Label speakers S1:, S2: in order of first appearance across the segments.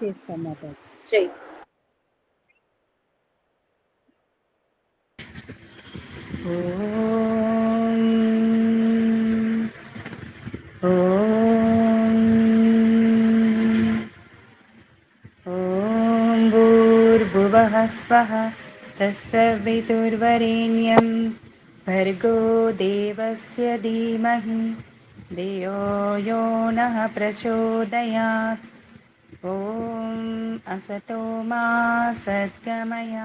S1: చేస్తాం మాత.
S2: చెయ్యి.
S3: ఓం భూర్భువః స్వః తత్సవితుర్వరేణ్యం భర్గో దేవస్య ధీమహి ధియో యో నః ప్రచోదయాత్. ఓం అసతో మా సద్గమయ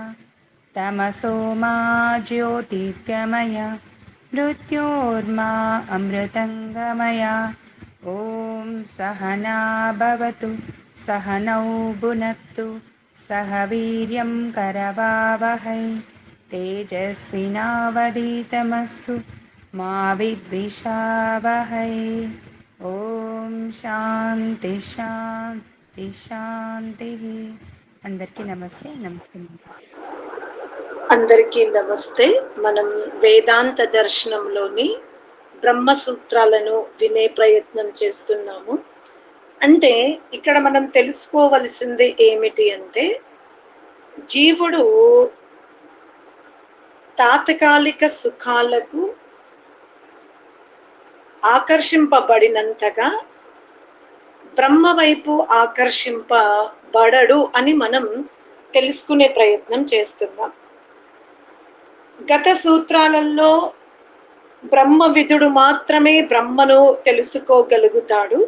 S3: తమసో మా జ్యోతిర్గమయ మృత్యోర్మా అమృతంగమయ. ఓం సహనా భవతు సహనౌ భునక్తు సహ వీర్యం కరవావహై తేజస్వినావధీతమస్తు మా విద్విషావహై. ఓం శాంతి శాంతి శాంతి. అందరికీ నమస్తే. నమస్తే.
S2: అందరికీ నమస్తే. మనం వేదాంత దర్శనంలోని బ్రహ్మసూత్రాలను వినే ప్రయత్నం చేస్తున్నాము. అంటే ఇక్కడ మనం తెలుసుకోవలసింది ఏమిటి అంటే, జీవుడు తాత్కాలిక సుఖాలకు ఆకర్షింపబడినంతగా బ్రహ్మ వైపు ఆకర్షింపబడడు అని మనం తెలుసుకునే ప్రయత్నం చేస్తున్నాం. గత సూత్రాలలో బ్రహ్మవిదుడు మాత్రమే బ్రహ్మను తెలుసుకోగలుగుతాడు.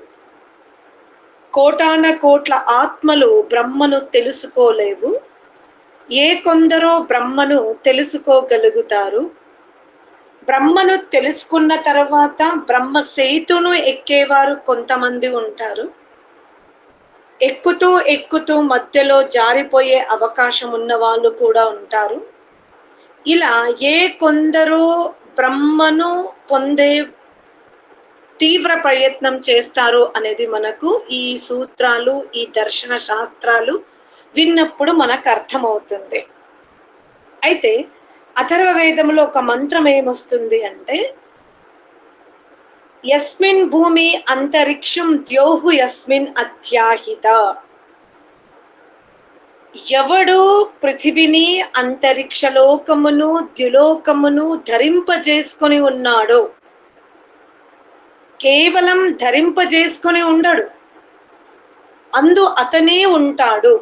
S2: కోటాన కోట్ల ఆత్మలు బ్రహ్మను తెలుసుకోలేవు. ఏ కొందరో బ్రహ్మను తెలుసుకోగలుగుతారు. బ్రహ్మను తెలుసుకున్న తర్వాత బ్రహ్మ సేతును ఎక్కేవారు కొంతమంది ఉంటారు. ఎక్కుతూ ఎక్కుతూ మధ్యలో జారిపోయే అవకాశం ఉన్న వాళ్ళు కూడా ఉంటారు. ఇలా ఏ కొందరు బ్రహ్మను పొందే తీవ్ర ప్రయత్నం చేస్తారు అనేది మనకు ఈ సూత్రాలు, ఈ దర్శన శాస్త్రాలు విన్నప్పుడు మనకు అర్థమవుతుంది. అయితే అథర్వ వేదంలో ఒక మంత్రం ఏమొస్తుంది అంటే, యస్మిన్ భూమి అంతరిక్షం ద్యోహు యస్మిన్ అత్యాహిత. ఎవడు పృథివిని, అంతరిక్ష లోకమును, ద్యులోకమును ధరింపజేసుకొని ఉన్నాడో, కేవలం ధరింపజేసుకొని ఉండడు, అందు అతనే ఉంటాడు.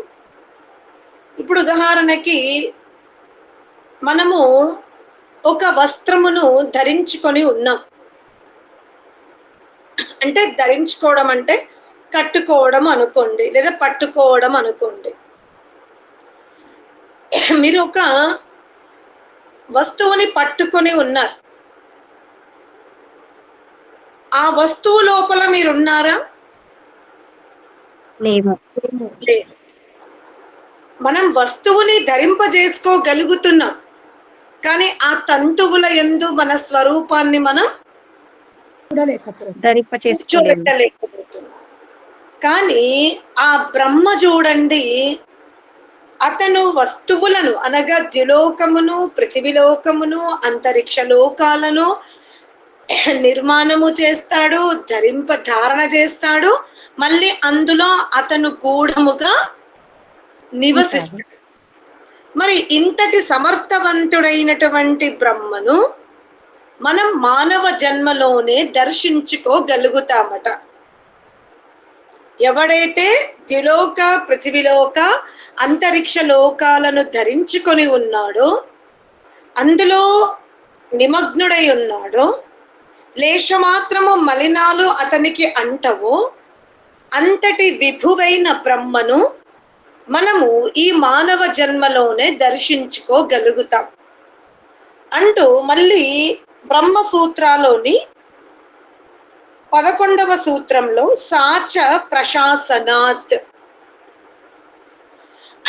S2: ఇప్పుడు ఉదాహరణకి మనము ఒక వస్త్రమును ధరించుకొని ఉన్నాం. అంటే ధరించుకోవడం అంటే కట్టుకోవడం అనుకోండి, లేదా పట్టుకోవడం అనుకోండి. మీరు ఒక వస్తువుని పట్టుకొని ఉన్నారు. ఆ వస్తువు లోపల మీరున్నారా?
S1: లేము.
S2: లేదు. మనం వస్తువుని ధరింపజేసుకోగలుగుతున్నాం, కానీ ఆ తంతువుల యందు మన స్వరూపాన్ని మనం
S1: ధరింప చేసుకోలేము.
S2: కూర్చోబెట్టలేకపోతున్నాం. కానీ ఆ బ్రహ్మ చూడండి, అతను వస్తువులను అనగా ద్యులోకమును, పృథివిలోకమును, అంతరిక్ష లోకాలను నిర్మాణము చేస్తాడు, ధారణ చేస్తాడు. మళ్ళీ అందులో అతను గూఢముగా నివసిస్తాడు. మరి ఇంతటి సమర్థవంతుడైనటువంటి బ్రహ్మను మనం మానవ జన్మలోనే దర్శించుకోగలుగుతామట. ఎవడైతే ద్యులోక, పృథివిలోక, అంతరిక్ష లోకాలను ధరించుకొని ఉన్నాడో, అందులో నిమగ్నుడై ఉన్నాడో, లేశమాత్రము మలినాలు అతనికి అంటవో, అంతటి విభువైన బ్రహ్మను మనము ఈ మానవ జన్మలోనే దర్శించుకోగలుగుతాం అంటూ మళ్ళీ బ్రహ్మ సూత్రాలోని 11వ సూత్రంలో సాచ ప్రశాసనాత్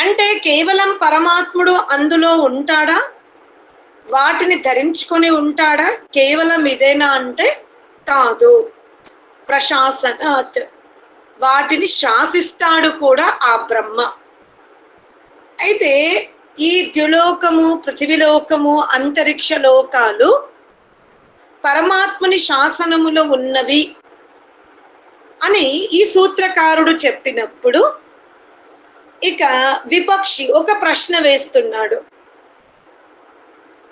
S2: అంటే కేవలం పరమాత్ముడు అందులో ఉంటాడా, వాటిని ధరించుకొని ఉంటాడా, కేవలం ఇదేనా అంటే కాదు. ప్రశాసనాత్ వాటిని శాసిస్తాడు కూడా ఆ బ్రహ్మ. అయితే ఈ ద్యులోకము, పృథివిలోకము, అంతరిక్ష లోకాలు పరమాత్ముని శాసనములో ఉన్నవి అని ఈ సూత్రకారుడు చెప్పినప్పుడు ఇక విపక్షి ఒక ప్రశ్న వేస్తున్నాడు.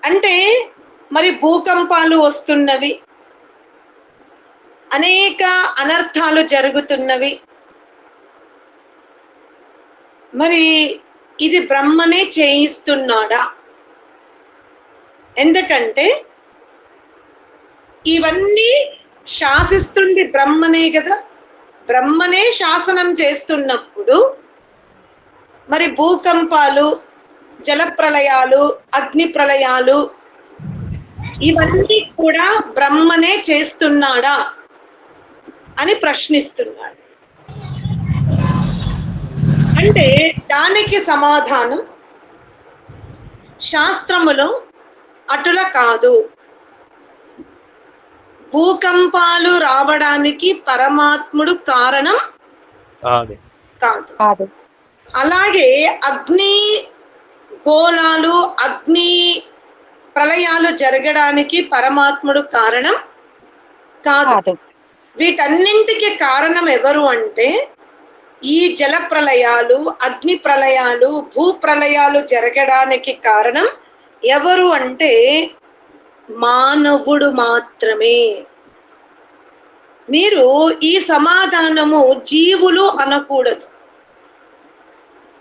S2: అంటే మరి భూకంపాలు వస్తున్నవి, అనేక అనర్థాలు జరుగుతున్నవి, మరి ఇది బ్రహ్మనే చేయిస్తున్నాడా? ఎందుకంటే ఇవన్నీ శాసిస్తుంది బ్రహ్మనే కదా. బ్రహ్మనే శాసనం చేస్తున్నప్పుడు మరి భూకంపాలు, జల ప్రళయాలు, అగ్ని ప్రళయాలు ఇవన్నీ కూడా బ్రహ్మనే చేస్తున్నాడా అని ప్రశ్నిస్తున్నాడు. అంటే దానికి సమాధానం శాస్త్రములో అటుల కాదు. భూకంపాలు రావడానికి పరమాత్ముడు కారణం కాదు. అలాగే అగ్ని గోళాలు, అగ్ని ప్రళయాలు జరగడానికి పరమాత్ముడు కారణం కాదు. వీటన్నింటికి కారణం ఎవరు అంటే ఈ జల ప్రళయాలు, అగ్ని ప్రళయాలు, భూ ప్రళయాలు జరగడానికి కారణం ఎవరు అంటే మానవుడు మాత్రమే. మీరు ఈ సమాధానము జీవులు అనకూడదు.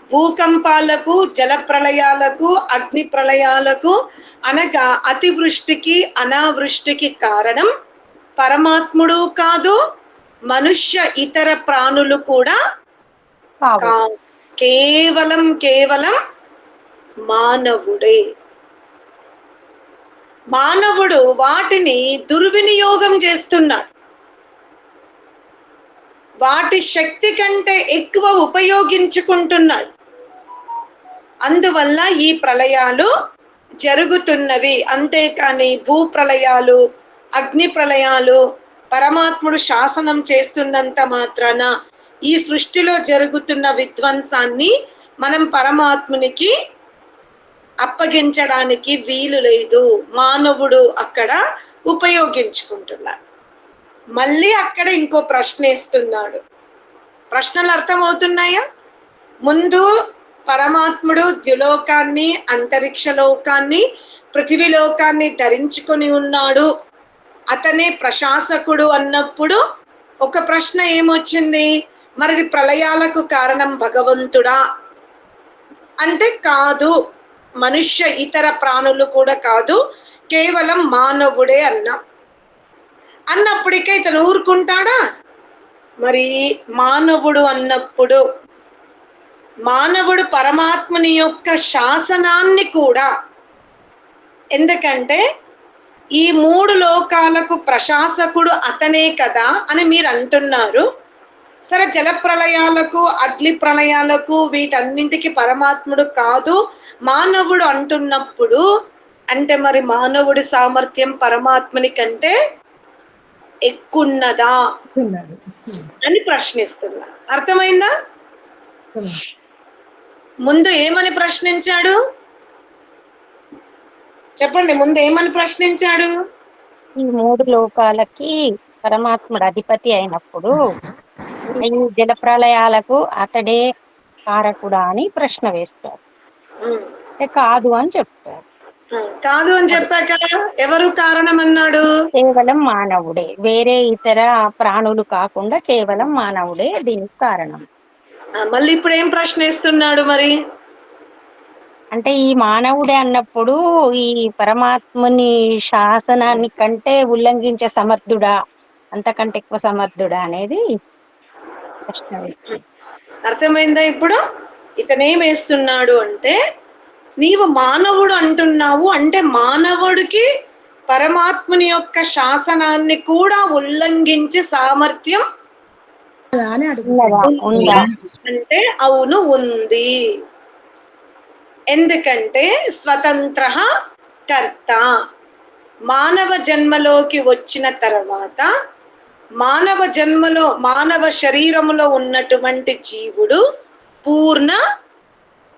S2: భూకంపాలకు, జల ప్రళయాలకు, అగ్ని ప్రళయాలకు అనగా అతివృష్టికి, అనావృష్టికి కారణం పరమాత్ముడు కాదు, మనుష్య ఇతర ప్రాణులు కూడా కాదు. కేవలం మానవుడే. మానవుడు వాటిని దుర్వినియోగం చేస్తున్నాడు. వాటి శక్తి కంటే ఎక్కువ ఉపయోగించుకుంటున్నాడు. అందువల్ల ఈ ప్రళయాలు జరుగుతున్నవి. అంతేకాని భూ ప్రళయాలు, అగ్ని ప్రళయాలు పరమాత్ముడు శాసనం చేస్తున్నంత మాత్రాన ఈ సృష్టిలో జరుగుతున్న విధ్వంసాన్ని మనం పరమాత్మునికి అప్పగించడానికి వీలు లేదు. మానవుడు అక్కడ ఉపయోగించుకుంటున్నాడు. మళ్ళీ అక్కడ ఇంకో ప్రశ్న ఇస్తున్నాడు. ప్రశ్నలు అర్థమవుతున్నాయా? ముందు పరమాత్ముడు ద్యులోకాన్ని, అంతరిక్ష లోకాన్ని, పృథివీ లోకాన్ని ధరించుకొని ఉన్నాడు, అతనే ప్రశాసకుడు అన్నప్పుడు ఒక ప్రశ్న ఏమొచ్చింది? మరి ప్రళయాలకు కారణం భగవంతుడా అంటే కాదు, మనుష్య ఇతర ప్రాణులు కూడా కాదు, కేవలం మానవుడే అన్నప్పటికే ఇతను ఊరుకుంటాడా? మరి మానవుడు అన్నప్పుడు మానవుడు పరమాత్మని యొక్క శాసనాన్ని కూడా, ఎందుకంటే ఈ మూడు లోకాలకు ప్రశాసకుడు అతనే కదా అని మీరు అంటున్నారు. సరే, జల ప్రళయాలకు, అగ్ని ప్రళయాలకు వీటన్నింటికి పరమాత్ముడు కాదు, మానవుడు అంటున్నప్పుడు అంటే మరి మానవుడి సామర్థ్యం పరమాత్మని కంటే ఎక్కున్నదా అని ప్రశ్నిస్తున్నా. అర్థమైందా? ముందు ఏమని ప్రశ్నించాడు చెప్పండి. ముందు ఏమని ప్రశ్నించాడు?
S1: ఈ మూడు లోకాలకి పరమాత్ముడు అధిపతి అయినప్పుడు ఈ జల ప్రళయాలకు అతడే కారకుడా అని ప్రశ్న వేస్తాడు. కాదు అని చెప్తాడు.
S2: కాదు అని చెప్పాక ఎవరు కారణం అన్నాడు?
S1: కేవలం మానవుడే, వేరే ఇతర ప్రాణులు కాకుండా కేవలం మానవుడే దీనికి కారణం.
S2: మళ్ళీ ఇప్పుడు ఏం ప్రశ్నిస్తున్నాడు మరి?
S1: అంటే ఈ మానవుడే అన్నప్పుడు ఈ పరమాత్ముని శాసనాన్ని కంటే ఉల్లంఘించే సమర్థుడా, అంతకంటే ఎక్కువ సమర్థుడా అనేది ప్రశ్న వేస్తాడు.
S2: అర్థమైందా? ఇప్పుడు ఇతనేం వేస్తున్నాడు అంటే, నీవు మానవుడు అంటున్నావు అంటే మానవుడికి పరమాత్ముని యొక్క శాసనాన్ని కూడా ఉల్లంఘించే సామర్థ్యం అంటే అవును, ఉంది. ఎందుకంటే స్వతంత్ర కర్త. మానవ జన్మలోకి వచ్చిన తర్వాత మానవ జన్మలో, మానవ శరీరములో ఉన్నటువంటి జీవుడు పూర్ణ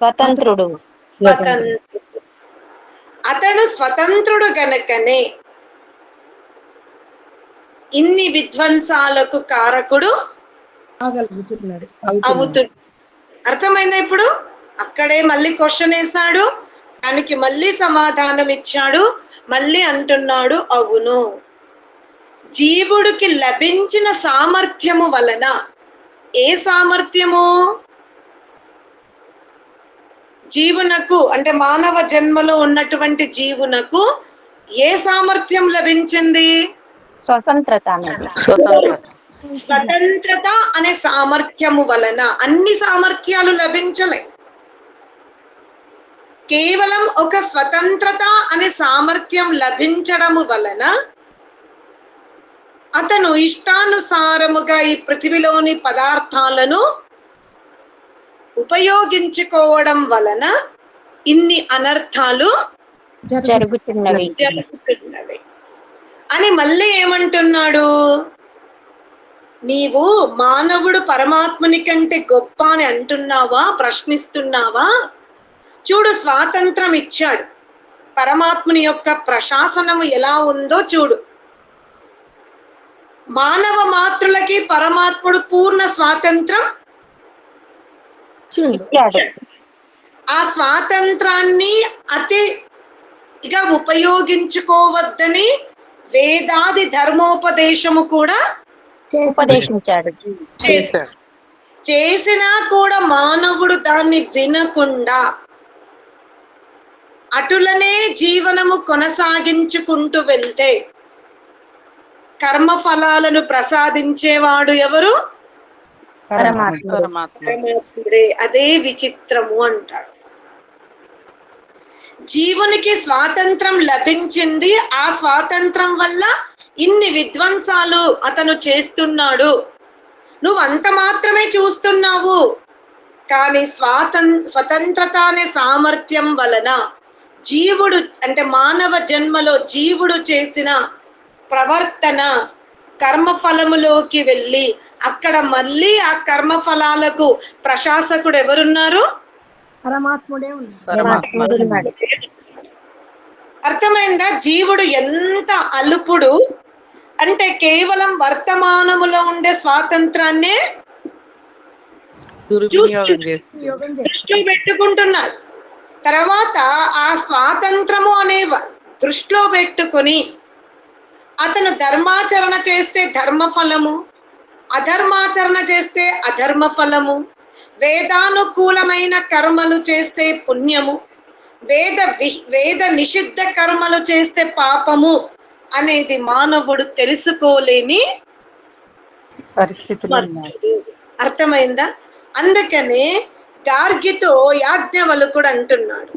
S1: స్వతంత్రుడు.
S2: అతడు స్వతంత్రుడు గనకనే ఇన్ని విధ్వంసాలకు కారకుడు అవుతున్నాడు. అర్థమైందా ఇప్పుడు? అక్కడే మళ్ళీ క్వశ్చన్ వేశాడు, దానికి మళ్ళీ సమాధానం ఇచ్చాడు, మళ్ళీ అంటున్నాడు అవును. జీవుడికి లభించిన సామర్థ్యము వలన, ఏ సామర్థ్యము? జీవునకు అంటే మానవ జన్మలో ఉన్నటువంటి జీవునకు ఏ సామర్థ్యం లభించింది?
S1: స్వతంత్రత అనేది.
S2: స్వతంత్రత అనే సామర్థ్యము వలన. అన్ని సామర్థ్యాలు లభించలే, కేవలం ఒక స్వతంత్రత అనే సామర్థ్యం లభించడము వలన అతను ఇష్టానుసారముగా ఈ పృథివిలోని పదార్థాలను ఉపయోగించుకోవడం వలన ఇన్ని అనర్థాలు
S1: జరుగుతున్నవి
S2: అని మళ్ళీ ఏమంటున్నాడు? నీవు మానవుడు పరమాత్ముని కంటే గొప్ప అని అంటున్నావా, ప్రశ్నిస్తున్నావా? చూడు, స్వాతంత్రం ఇచ్చాడు. పరమాత్ముని యొక్క ప్రశాసనము ఎలా ఉందో చూడు. మానవ మాతృలకి పరమాత్ముడు పూర్ణ స్వాతంత్రం
S1: ఇచ్చాడు.
S2: ఆ స్వాతంత్రాన్ని అతిగా ఉపయోగించుకోవద్దని వేదాది ధర్మోపదేశము కూడా
S1: ఉపదేశించాడు.
S2: చేసినా కూడా మానవుడు దాన్ని వినకుండా అటులనే జీవనము కొనసాగించుకుంటూ వెళ్తే కర్మ ఫలాలను ప్రసాదించేవాడు ఎవరు? పరమాత్ముడే. అదే విచిత్రము అంటాడు. జీవునికి స్వాతంత్రం లభించింది, ఆ స్వాతంత్రం వల్ల ఇన్ని విధ్వంసాలు అతను చేస్తున్నాడు. నువ్వు అంత మాత్రమే చూస్తున్నావు, కానీ స్వతంత్రత అనే సామర్థ్యం వలన జీవుడు అంటే మానవ జన్మలో జీవుడు చేసిన ప్రవర్తన కర్మఫలములోకి వెళ్ళి అక్కడ మళ్ళీ ఆ కర్మఫలాలకు ప్రశాసకుడు ఎవరున్నారు?
S4: పరమాత్ముడే ఉన్నాడు.
S2: అర్థమైందా? జీవుడు ఎంత అలుపుడు అంటే కేవలం వర్తమానములో ఉండే స్వాతంత్రాన్నే దృష్టిలో పెట్టుకుంటున్నాడు. తర్వాత ఆ స్వాతంత్రము అనే దృష్టిలో పెట్టుకొని అతను ధర్మాచరణ చేస్తే ధర్మఫలము, అధర్మాచరణ చేస్తే అధర్మ ఫలము, వేదానుకూలమైన కర్మలు చేస్తే పుణ్యము, వేద నిషిద్ధ కర్మలు చేస్తే పాపము అనేది మానవుడు తెలుసుకోలేని
S3: పరిస్థితులు.
S2: అర్థమైందా? అందుకనే గార్గితో యాజ్ఞవల్కుడు అంటున్నాడు,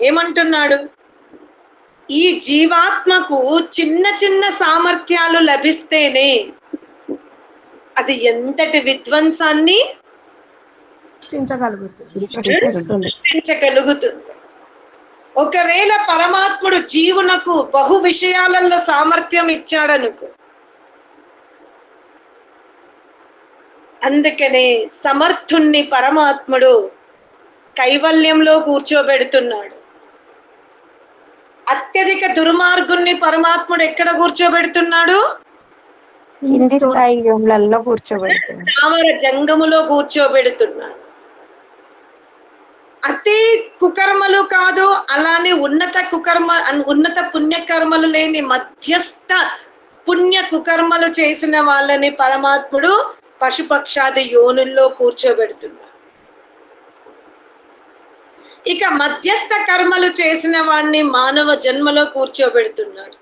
S2: ఏమంటున్నాడు? ఈ జీవాత్మకు చిన్న చిన్న సామర్థ్యాలు లభిస్తేనే అది ఎంతటి విధ్వంసాన్ని సృష్టించగలుగుతుంది. ఒకవేళ పరమాత్ముడు జీవునకు బహు విషయాలలో సామర్థ్యం ఇచ్చాడనుకో, అందుకనే సమర్థుణ్ణి పరమాత్ముడు కైవల్యంలో కూర్చోబెడుతున్నాడు. అత్యధిక దుర్మార్గుణ్ణి పరమాత్ముడు ఎక్కడ కూర్చోబెడుతున్నాడు?
S1: కూర్చోబెడుతున్నాడు.
S2: కామర జంగములో కూర్చోబెడుతున్నాడు. అతి కుకర్మలు కాదు, అలానే ఉన్నత పుణ్యకర్మలు లేని మధ్యస్థ పుణ్య కుకర్మలు చేసిన వాళ్ళని పరమాత్ముడు పశుపక్షాది యోనుల్లో కూర్చోబెడుతున్నాడు. ఇక మధ్యస్థ కర్మలు చేసిన వాడిని మానవ జన్మలో కూర్చోబెడుతున్నాడు.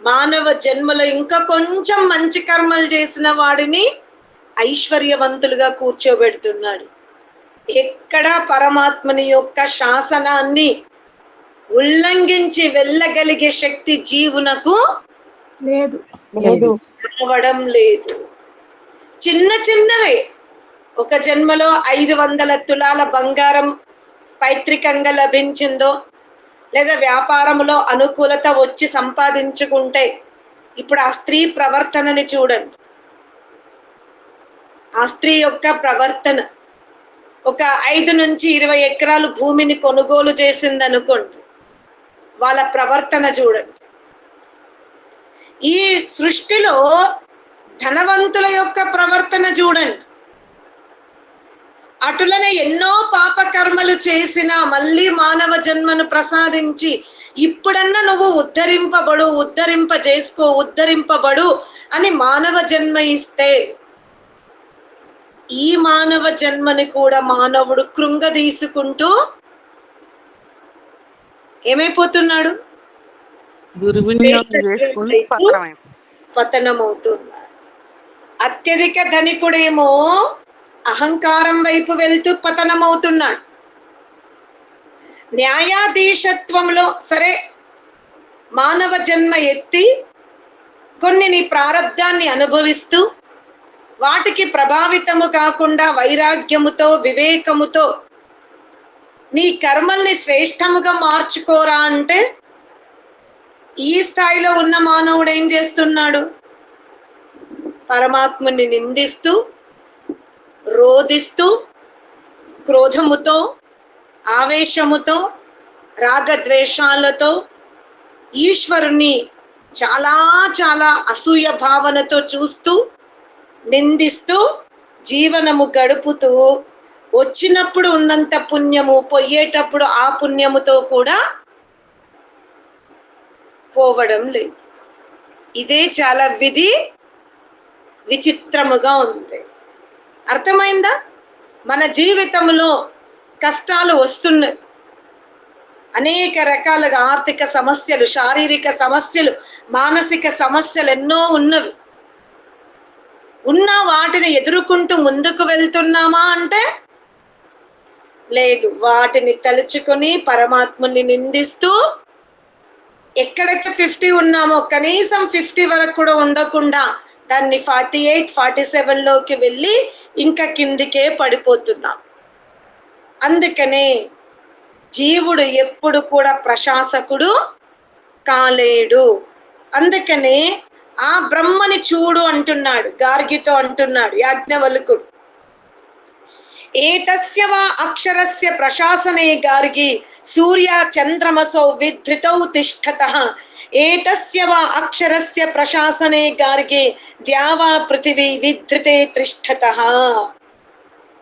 S2: మానవ జన్మలో ఇంకా కొంచెం మంచి కర్మలు చేసిన వాడిని ఐశ్వర్యవంతులుగా కూర్చోబెడుతున్నాడు. ఎక్కడ పరమాత్మని యొక్క శాసనాన్ని ఉల్లంఘించి వెళ్ళగలిగే శక్తి జీవునకు
S4: లేదు.
S2: రావడం లేదు. చిన్న చిన్నవే, ఒక జన్మలో 500 తులాల బంగారం పైత్రికంగా లభించిందో, లేదా వ్యాపారంలో అనుకూలత వచ్చి సంపాదించుకుంటే, ఇప్పుడు ఆ స్త్రీ ప్రవర్తనని చూడండి. ఆ స్త్రీ యొక్క ప్రవర్తన, ఒక 5 నుంచి 20 ఎకరాలు భూమిని కొనుగోలు చేసింది అనుకోండి, వాళ్ళ ప్రవర్తన చూడండి. ఈ సృష్టిలో ధనవంతుల యొక్క ప్రవర్తన చూడండి. అటులనే ఎన్నో పాప కర్మలు చేసినా మళ్ళీ మానవ జన్మను ప్రసాదించి ఇప్పుడన్నా నువ్వు ఉద్ధరింపబడు అని మానవ జన్మ ఇస్తే ఈ మానవ జన్మని కూడా మానవుడు కృంగదీసుకుంటూ ఏమైపోతున్నాడు? పతనమవుతున్నాడు. అత్యధిక ధనికుడేమో అహంకారం వైపు వెళ్తూ పతనమవుతున్నాడు. న్యాయాధీశత్వంలో సరే మానవ జన్మ ఎత్తి కొన్ని నీ ప్రారబ్ధాన్ని అనుభవిస్తూ వాటికి ప్రభావితము కాకుండా వైరాగ్యముతో వివేకముతో నీ కర్మల్ని శ్రేష్టముగా మార్చుకోరా అంటే ఈ స్థాయిలో ఉన్న మానవుడు ఏం చేస్తున్నాడు? పరమాత్మని నిందిస్తూ రోధిస్తూ క్రోధముతో ఆవేశముతో రాగద్వేషాలతో ఈశ్వరుని చాలా చాలా అసూయ భావనతో చూస్తూ నిందిస్తూ జీవనము గడుపుతూ వచ్చినప్పుడు ఉన్నంత పుణ్యము పోయేటప్పుడు ఆ పుణ్యముతో కూడా పోవడం లేదు. ఇదే చాలా విచిత్రముగా ఉంది. అర్థమైందా? మన జీవితంలో కష్టాలు వస్తున్నాయి, అనేక రకాలుగా ఆర్థిక సమస్యలు, శారీరక సమస్యలు, మానసిక సమస్యలు ఎన్నో ఉన్నవి. ఉన్న వాటిని ఎదుర్కొంటూ ముందుకు వెళ్తున్నామా అంటే లేదు. వాటిని తలుచుకొని పరమాత్మని నిందిస్తూ ఎక్కడైతే 50 ఉన్నామో కనీసం 50 వరకు కూడా ఉండకుండా దాన్ని 48, 47లోకి వెళ్ళి ఇంకా కిందికే పడిపోతున్నాం. అందుకనే జీవుడు ఎప్పుడు కూడా ప్రశాసకుడు కాలేడు. అందుకనే ఆ బ్రహ్మని చూడు అంటున్నాడు, గార్గితో అంటున్నాడు యాజ్ఞవల్కుడు. ఏతస్య వా అక్షరస్య ప్రశాసనే గార్గి సూర్య చంద్రమసౌ విధృతౌ తిష్ఠతః. ఏతస్య వా అక్షరస్య ప్రశాసనే గార్గి ద్యావా పృథివీ విధృతే తిష్ఠతః.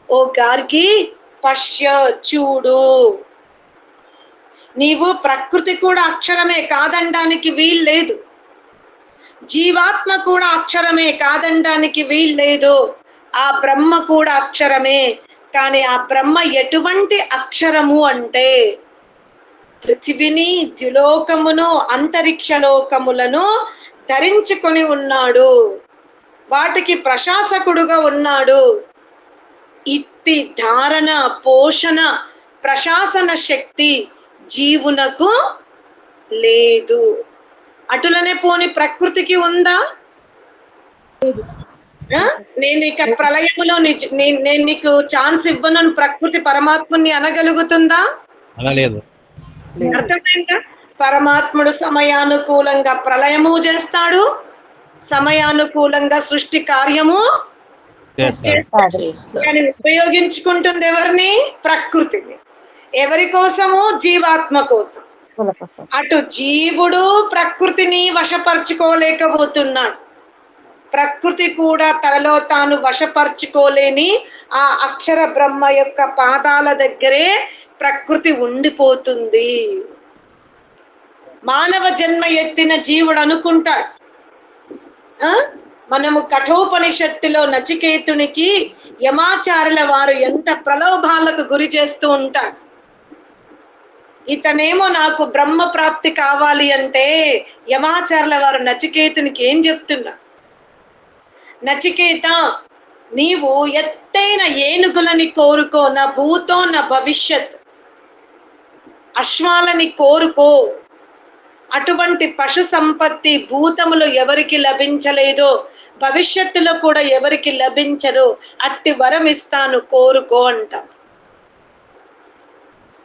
S2: ఓ గార్గి, పశ్య, చూడు. నీవు ప్రకృతి కూడా అక్షరమే కాదనడానికి వీల్లేదు, జీవాత్మ కూడా అక్షరమే కాదనడానికి వీల్లేదు, ఆ బ్రహ్మ కూడా అక్షరమే. కానీ ఆ బ్రహ్మ ఎటువంటి అక్షరము అంటే పృథివిని, ద్యులోకమును, అంతరిక్ష లోకములను ధరించుకొని ఉన్నాడు, వాటికి ప్రశాసకుడుగా ఉన్నాడు. ఇట్టి ధారణ, పోషణ, ప్రశాసన శక్తి జీవునకు లేదు. అటులనే పోని ప్రకృతికి ఉందా? నేను ఇక ప్రళయములో నేను నీకు ఛాన్స్ ఇవ్వను ప్రకృతి పరమాత్ముని అనగలుగుతుందా?
S5: అనలేదు.
S2: అర్థమైందా? పరమాత్ముడు సమయానుకూలంగా ప్రళయము చేస్తాడు, సమయానుకూలంగా సృష్టి కార్యము చేస్తాడు. కానీ ఉపయోగించుకుంటుంది ఎవరిని? ప్రకృతిని. ఎవరి కోసము? జీవాత్మ కోసం. అటు జీవుడు ప్రకృతిని వశపరుచుకోలేకపోతున్నాడు, ప్రకృతి కూడా తనలో తాను వశపరుచుకోలేని ఆ అక్షర బ్రహ్మ యొక్క పాదాల దగ్గరే ప్రకృతి ఉండిపోతుంది. మానవ జన్మ ఎత్తిన జీవుడు అనుకుంటాడు, మనము కఠోపనిషత్తులో నచికేతునికి యమాచారుల వారు ఎంత ప్రలోభాలకు గురి చేస్తూ ఉంటాడు. ఇతనేమో నాకు బ్రహ్మ ప్రాప్తి కావాలి అంటే యమాచారుల వారు నచికేతునికి ఏం చెప్తున్నా? నచికేత, నీవు ఎత్తైన ఏనుగులని కోరుకో, నా భూతో నా భవిష్యత్, అశ్వాలని కోరుకో. అటువంటి పశు సంపత్తి భూతములో ఎవరికి లభించలేదో భవిష్యత్తులో కూడా ఎవరికి లభించదో అట్టి వరం ఇస్తాను, కోరుకో అంట.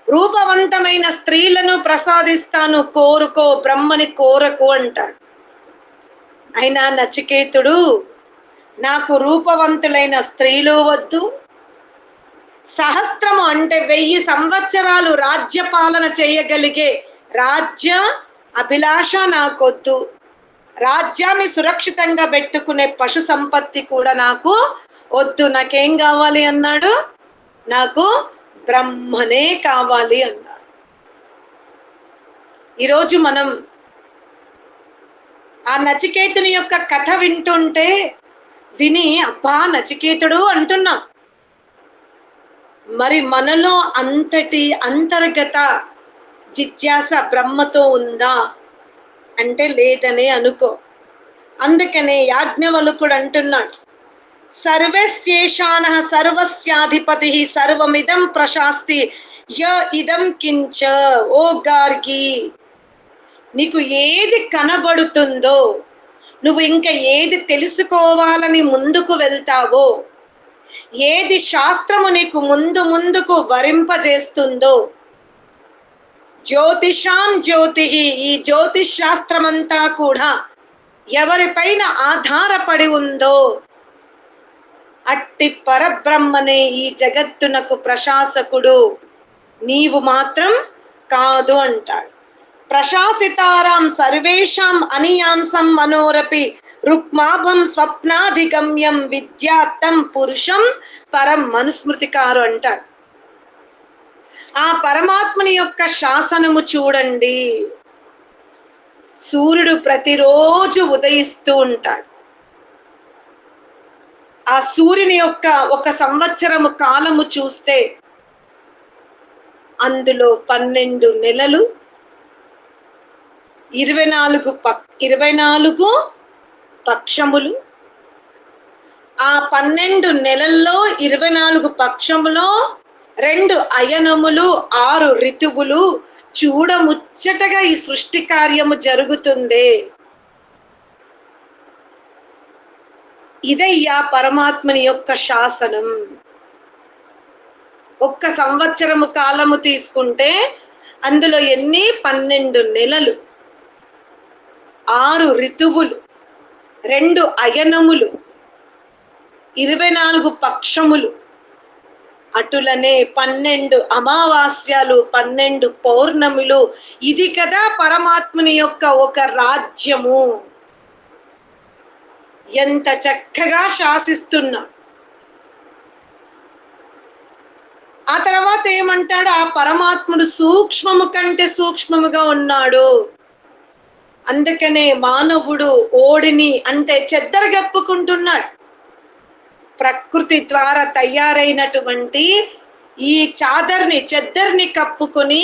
S2: రూపవంతమైన స్త్రీలను ప్రసాదిస్తాను, కోరుకో, బ్రహ్మని కోరకు అంటాడు. అయినా నచికేతుడు, నాకు రూపవంతులైన స్త్రీలు వద్దు, సహస్రము అంటే 1000 సంవత్సరాలు రాజ్య పాలన చేయగలిగే రాజ్య అభిలాష నాకొద్దు, రాజ్యాన్ని సురక్షితంగా పెట్టుకునే పశు సంపత్తి కూడా నాకు వద్దు. నాకేం కావాలి అన్నాడు? నాకు బ్రహ్మనే కావాలి అన్నాడు. ఈరోజు మనం ఆ నచికేతుని యొక్క కథ వింటుంటే విని అబ్బా నచికేతుడు అంటున్నాం. మరి మనలో అంతటి అంతర్గత జిజ్ఞాస బ్రహ్మతో ఉందా అంటే లేదనే అనుకో. అందుకనే యాజ్ఞవల్కుడు అంటున్నాడు, సర్వస్యేషానః సర్వస్యాధిపతి సర్వమిదం ప్రశాస్తి య ఇదం కించ. ఓ గార్గి, నీకు ఏది కనబడుతుందో, నువ్వు ఇంకా ఏది తెలుసుకోవాలని ముందుకు వెళ్తావో, ఏది శాస్త్రము నీకు ముందుకు వరింపజేస్తుందో, జ్యోతిషాం జ్యోతి, ఈ జ్యోతిష్ శాస్త్రమంతా కూడా ఎవరిపైన ఆధారపడి ఉందో అట్టి పరబ్రహ్మనే ఈ జగత్తునకు ప్రశాసకుడు, నీవు మాత్రం కాదు అంటాడు. ప్రశాసితారాం సర్వేషాం అనియాంసం మనోరపి రుక్మాభం స్వప్నాధిగమ్యం విద్యార్థం పురుషం పరం మనుస్మృతికారు అంటాడు. ఆ పరమాత్మని యొక్క శాసనము చూడండి. సూర్యుడు ప్రతిరోజు ఉదయిస్తూ ఉంటాడు. ఆ సూర్యుని యొక్క ఒక సంవత్సరము కాలము చూస్తే అందులో 12 నెలలు, 24 పక్షములు. ఆ 12 నెలల్లో 24 పక్షములో 2 అయనములు, 6 ఋతువులు. చూడముచ్చటగా ఈ సృష్టి కార్యము జరుగుతుంది. ఇదయ్యా పరమాత్మని యొక్క శాసనం. ఒక్క సంవత్సరము కాలము తీసుకుంటే అందులో ఎన్ని 12 నెలలు, 6 ఋతువులు, 2 అయనములు, 24 పక్షములు. అటులనే 12 అమావాస్యాలు, 12 పౌర్ణములు. ఇది కదా పరమాత్మని యొక్క ఒక రాజ్యము. ఎంత చక్కగా శాసిస్తున్నా. ఆ తర్వాత ఏమంటాడు, ఆ పరమాత్ముడు సూక్ష్మము కంటే సూక్ష్మముగా ఉన్నాడు. అందుకనే మానవుడు ఓడిని అంటే చెద్దరగప్పుకుంటున్నాడు. ప్రకృతి ద్వారా తయారైనటువంటి ఈ చెద్దర్ని కప్పుకొని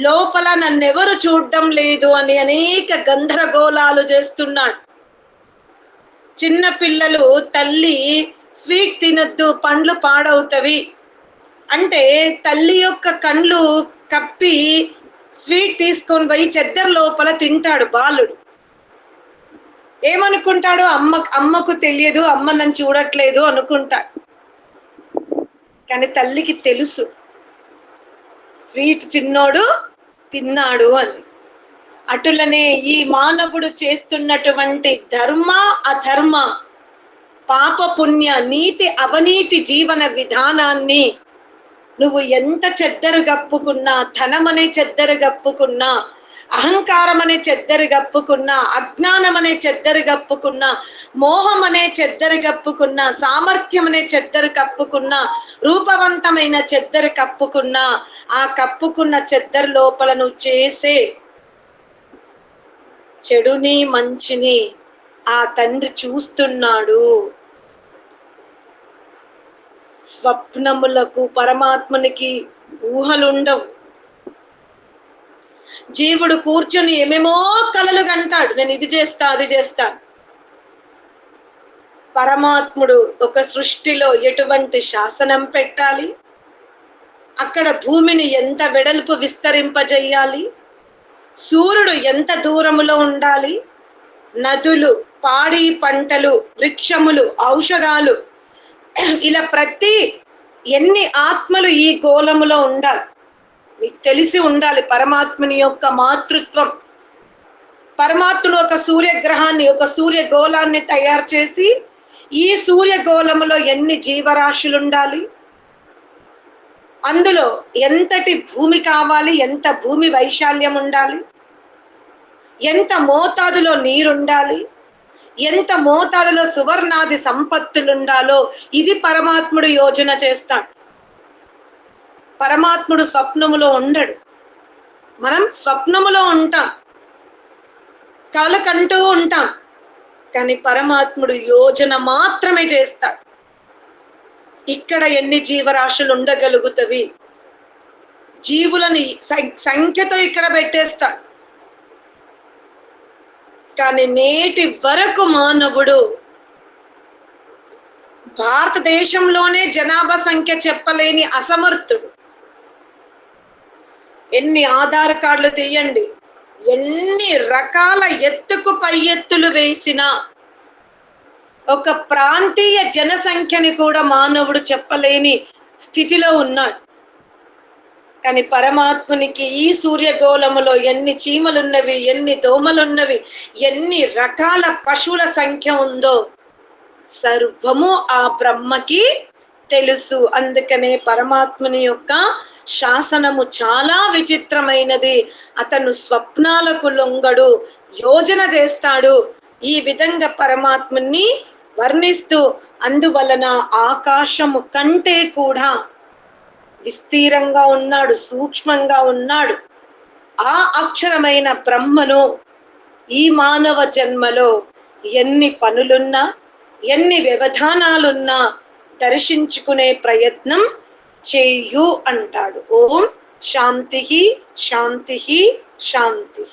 S2: లోపల నన్నెవరు చూడడం లేదు అని అనేక గందరగోళాలు చేస్తున్నాడు. చిన్న పిల్లలు తల్లి స్వీట్ తినద్దు, పండ్లు పాడవుతవి అంటే తల్లి యొక్క కండ్లు కప్పి స్వీట్ తీసుకొని పోయి చెద్దర్ లోపల తింటాడు బాలుడు. ఏమనుకుంటాడు, అమ్మకు తెలియదు, అమ్మ నన్ను చూడట్లేదు అనుకుంటాడు. కానీ తల్లికి తెలుసు స్వీట్ చిన్నోడు తిన్నాడు అని. అటులనే ఈ మానవుడు చేస్తున్నటువంటి ధర్మ అధర్మ, పాప పుణ్య, నీతి అవినీతి జీవన విధానాన్ని నువ్వు ఎంత చెద్దరు గప్పుకున్నా, ధనమనే చెద్దరు గప్పుకున్నా, అహంకారం అనే చెద్దరు గప్పుకున్నా, అజ్ఞానం అనే చెద్దరు గప్పుకున్నా, మోహం అనే చెద్దరు గప్పుకున్నా, సామర్థ్యం అనే చెద్దరు కప్పుకున్నా, రూపవంతమైన చెద్దరు కప్పుకున్నా, ఆ కప్పుకున్న చెద్దరు లోపల నువ్వు చేసే చెడుని మంచిని ఆ తండ్రి చూస్తున్నాడు. స్వప్నములకు పరమాత్మనికి ఊహలుండవు. జీవుడు కూర్చొని ఏమేమో కలలు కంటాడు, నేను ఇది చేస్తా అది చేస్తాను. పరమాత్ముడు ఒక సృష్టిలో ఎటువంటి శాసనం పెట్టాలి, అక్కడ భూమిని ఎంత వెడల్పు విస్తరింపజేయాలి, సూర్యుడు ఎంత దూరములో ఉండాలి, నదులు, పాడి పంటలు, వృక్షములు, ఔషధాలు, ఇలా ప్రతి ఎన్ని ఆత్మలు ఈ గోళములో ఉండాలి. మీకు తెలిసి ఉండాలి పరమాత్ముని యొక్క మాతృత్వం. పరమాత్ముడు ఒక సూర్యగ్రహాన్ని, ఒక సూర్యగోళాన్ని తయారు చేసి ఈ సూర్యగోళములో ఎన్ని జీవరాశులు ఉండాలి, అందులో ఎంతటి భూమి కావాలి, ఎంత భూమి వైశాల్యం ఉండాలి, ఎంత మోతాదులో నీరుండాలి, ఎంత మోతాదులో సువర్ణాది సంపత్తులు ఉండాలో ఇది పరమాత్ముడు యోజన చేస్తాడు. పరమాత్ముడు స్వప్నములో ఉండడు. మనం స్వప్నములో ఉంటాం, కలలు కంటూ ఉంటాం, కానీ పరమాత్ముడు యోజన మాత్రమే చేస్తాడు. ఇక్కడ ఎన్ని జీవరాశులు ఉండగలుగుతవి, జీవులని సంఖ్యతో ఇక్కడ పెట్టేస్తాడు. కానీ నేటి వరకు మానవుడు భారతదేశంలోనే జనాభా సంఖ్య చెప్పలేని అసమర్థుడు. ఎన్ని ఆధార్ కార్డులు తీయండి, ఎన్ని రకాల ఎత్తుకు పై ఎత్తులు వేసినా ఒక ప్రాంతీయ జనసంఖ్యని కూడా మానవుడు చెప్పలేని స్థితిలో ఉన్నాడు. కానీ పరమాత్మునికి ఈ సూర్యగోళములో ఎన్ని చీమలున్నవి, ఎన్ని దోమలున్నవి, ఎన్ని రకాల పశువుల సంఖ్య ఉందో సర్వము ఆ బ్రహ్మకి తెలుసు. అందుకనే పరమాత్ముని యొక్క శాసనము చాలా విచిత్రమైనది. అతను స్వప్నాలకు లొంగడు, యోజన చేస్తాడు. ఈ విధంగా పరమాత్ముని వర్ణిస్తూ, అందువలన ఆకాశము కంటే కూడా విస్తీరంగా ఉన్నాడు, సూక్ష్మంగా ఉన్నాడు. ఆ అక్షరమైన బ్రహ్మను ఈ మానవ జన్మలో ఎన్ని పనులున్నా, ఎన్ని వ్యవధానాలున్నా దర్శించుకునే ప్రయత్నం చేయు అంటాడు. ఓం శాంతి శాంతి శాంతి.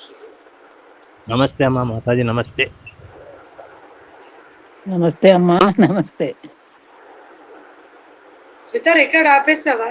S5: నమస్తే అమ్మా. మాతాజీ నమస్తే.
S6: నమస్తే అమ్మా. నమస్తే.
S2: స్మిత రికార్డ్ ఆపేస్తావా?